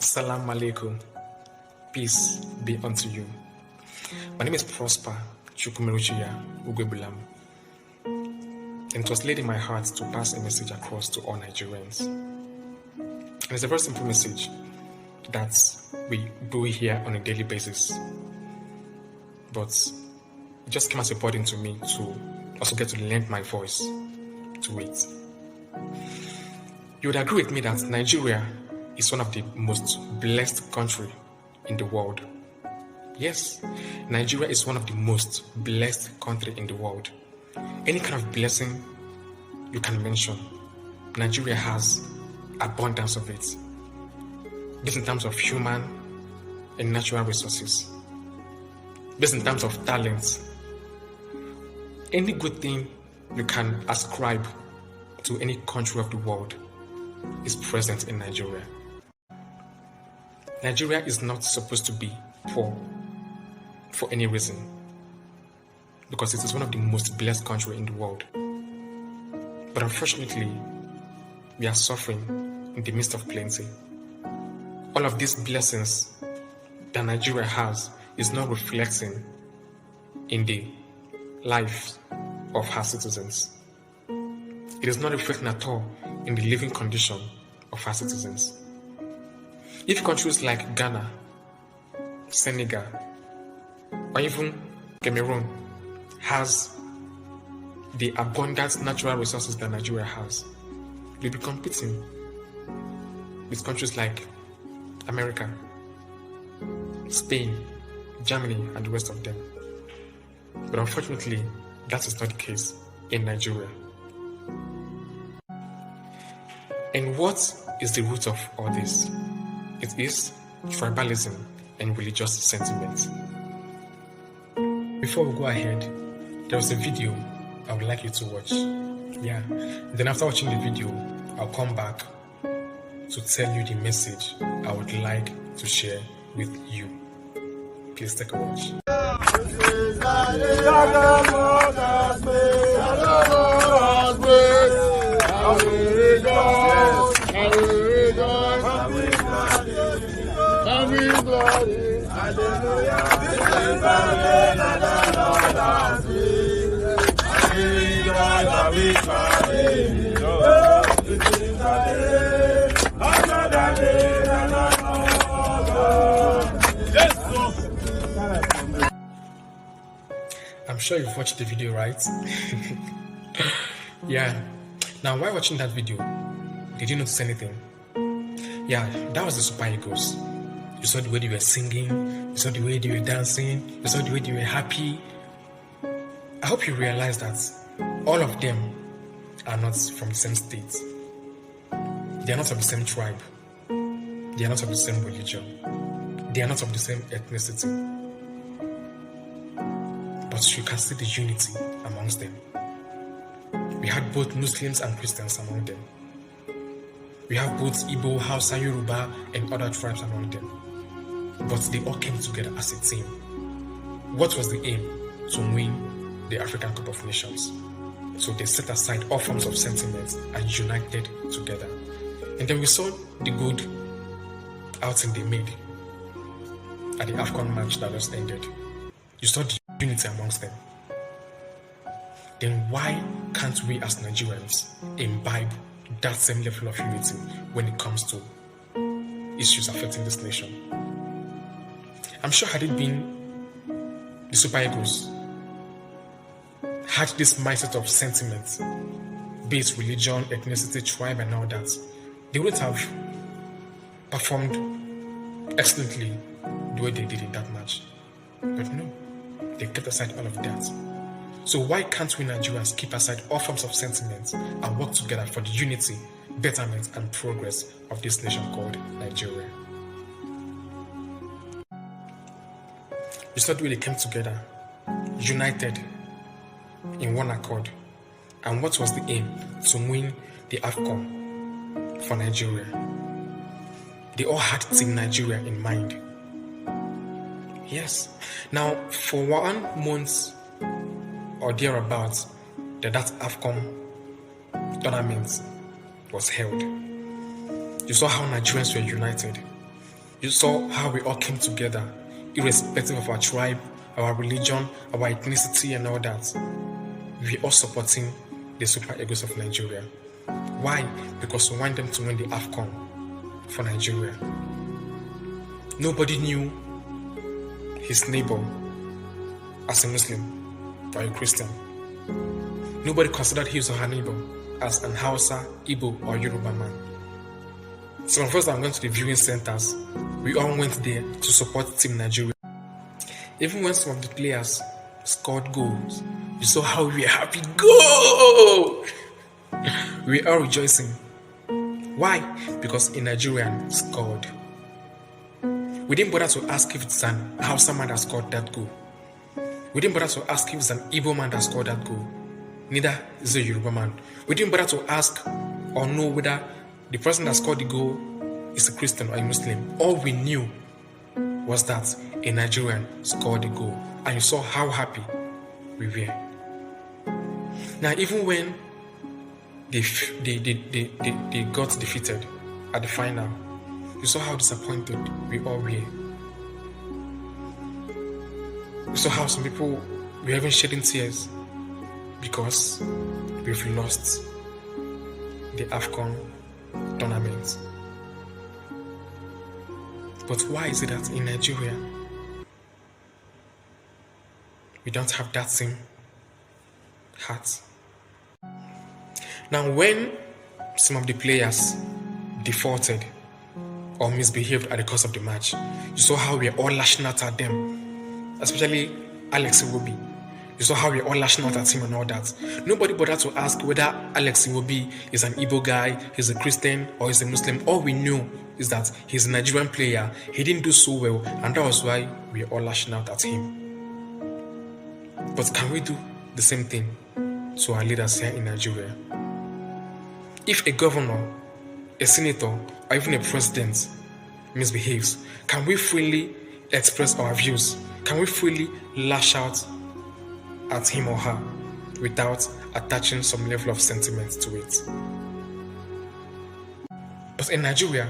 Salam alaikum. Peace be unto you. My name is Prosper Chukwumeruchiya Ugwebulam. And it was laid in my heart to pass a message across to all Nigerians. And it's a very simple message that we do here on a daily basis. But it just came as a burden to me to also get to lend my voice to it. You would agree with me that Nigeria is one of the most blessed country in the world. Yes, Nigeria is one of the most blessed country in the world. Any kind of blessing you can mention, Nigeria has abundance of it. This in terms of human and natural resources. This in terms of talent. Any good thing you can ascribe to any country of the world is present in Nigeria. Nigeria is not supposed to be poor for any reason, because it is one of the most blessed countries in the world. But unfortunately, we are suffering in the midst of plenty. All of these blessings that Nigeria has is not reflecting in the lives of her citizens. It is not reflecting at all in the living condition of her citizens. If countries like Ghana, Senegal, or even Cameroon has the abundant natural resources that Nigeria has, we'll be competing with countries like America, Spain, Germany, and the rest of them. But unfortunately, that is not the case in Nigeria. And what is the root of all this? It is tribalism and religious sentiment. Before we go ahead, there was a video I would like you to watch. Then after watching the video, I'll come back to tell you the message I would like to share with you. Please take a watch. I'm sure you've watched the video, right? Now, while watching that video, did you notice anything? That was the Super Eagles. You saw the way they were singing, you saw the way they were dancing, you saw the way they were happy. I hope you realize that all of them are not from the same state. They are not of the same tribe. They are not of the same religion. They are not of the same ethnicity. But you can see the unity amongst them. We had both Muslims and Christians among them. We have both Igbo, Hausa, Yoruba, and other tribes among them. But they all came together as a team. What was the aim? To win the African Cup of Nations. So they set aside all forms of sentiments and united together. And then we saw the good outing they made at the AFCON match that just ended. You saw the unity amongst them. Then why can't we as Nigerians imbibe that same level of unity when it comes to issues affecting this nation? I'm sure had it been the Super Eagles had this mindset of sentiment, be it religion, ethnicity, tribe, and all that, they would have performed excellently the way they did in that match. But no, they kept aside all of that. So why can't we Nigerians keep aside all forms of sentiments and work together for the unity, betterment, and progress of this nation called Nigeria? You saw the way they came together, united in one accord. And what was the aim? To win the AFCON for Nigeria. They all had Team Nigeria in mind. Yes. Now, for 1 month or thereabouts, that AFCON tournament was held. You saw how Nigerians were united. You saw how we all came together, irrespective of our tribe, our religion, our ethnicity, and all that. We are all supporting the Super Eagles of Nigeria. Why? Because we want them to win the AFCON for Nigeria. Nobody knew his neighbor as a Muslim or a Christian. Nobody considered his or her neighbor as an Hausa, Igbo, or Yoruba man. Some of us that went to the viewing centers, we all went there to support Team Nigeria. Even when some of the players scored goals, you saw how we were happy. Go! We are rejoicing. Why? Because a Nigerian scored. We didn't bother to ask if it's an Hausa man that scored that goal. We didn't bother to ask if it's an Igbo man that scored that goal. Neither is a Yoruba man. We didn't bother to ask or know whether the person that scored the goal is a Christian or a Muslim. All we knew was that a Nigerian scored the goal. And you saw how happy we were. Now, even when they got defeated at the final, you saw how disappointed we all were. You saw how some people were even shedding tears because we've lost the AFCON tournament. But why is it that in Nigeria we don't have that same heart? Now, when some of the players defaulted or misbehaved at the course of the match, you saw how we are all lashing out at them, especially Alex Iwobi. You saw how we are all lashing out at him and all that. Nobody bothered to ask whether Alex Iwobi is an Igbo guy, he's a Christian, or he's a Muslim. All we knew is that he's a Nigerian player. He didn't do so well, and that was why we are all lashing out at him. But can we do the same thing to our leaders here in Nigeria? If a governor, a senator, or even a president misbehaves, can we freely express our views? Can we freely lash out at him or her without attaching some level of sentiment to it? But in Nigeria,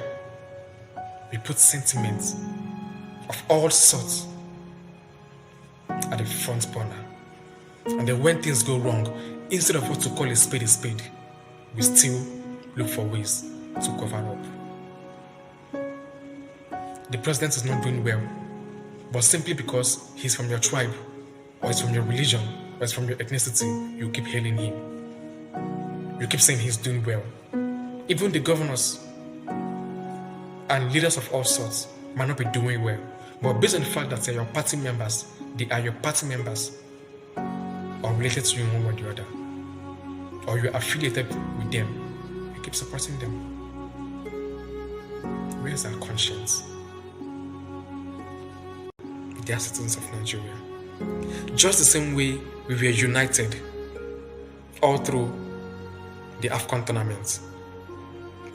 we put sentiments of all sorts at the front burner. And then when things go wrong, instead of what to call a spade, we still look for ways to cover up. The president is not doing well, but simply because he's from your tribe, or he's from your religion, or he's from your ethnicity, you keep hailing him. You keep saying he's doing well. Even the governors and leaders of all sorts might not be doing well, but based on the fact that they're your party members, they are your party members, or related to you in one way or the other, or you're affiliated with them, you keep supporting them. Where's our conscience? They are citizens of Nigeria. Just the same way we were united all through the AFCON tournament,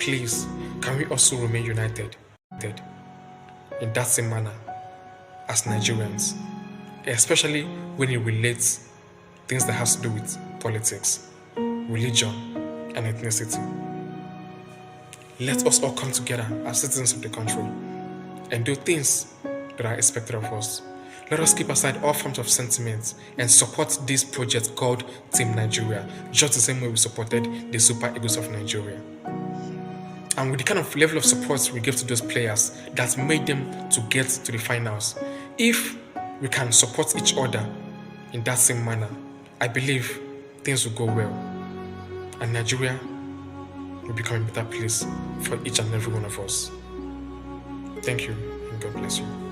please, can we also remain united in that same manner as Nigerians, especially when it relates things that has to do with politics, religion, and ethnicity. Let us all come together as citizens of the country and do things that are expected of us. Let us keep aside all forms of sentiments and support this project called Team Nigeria, just the same way we supported the Super Eagles of Nigeria. And with the kind of level of support we give to those players that made them to get to the finals, if we can support each other in that same manner, I believe things will go well, and Nigeria will become a better place for each and every one of us. Thank you, and God bless you.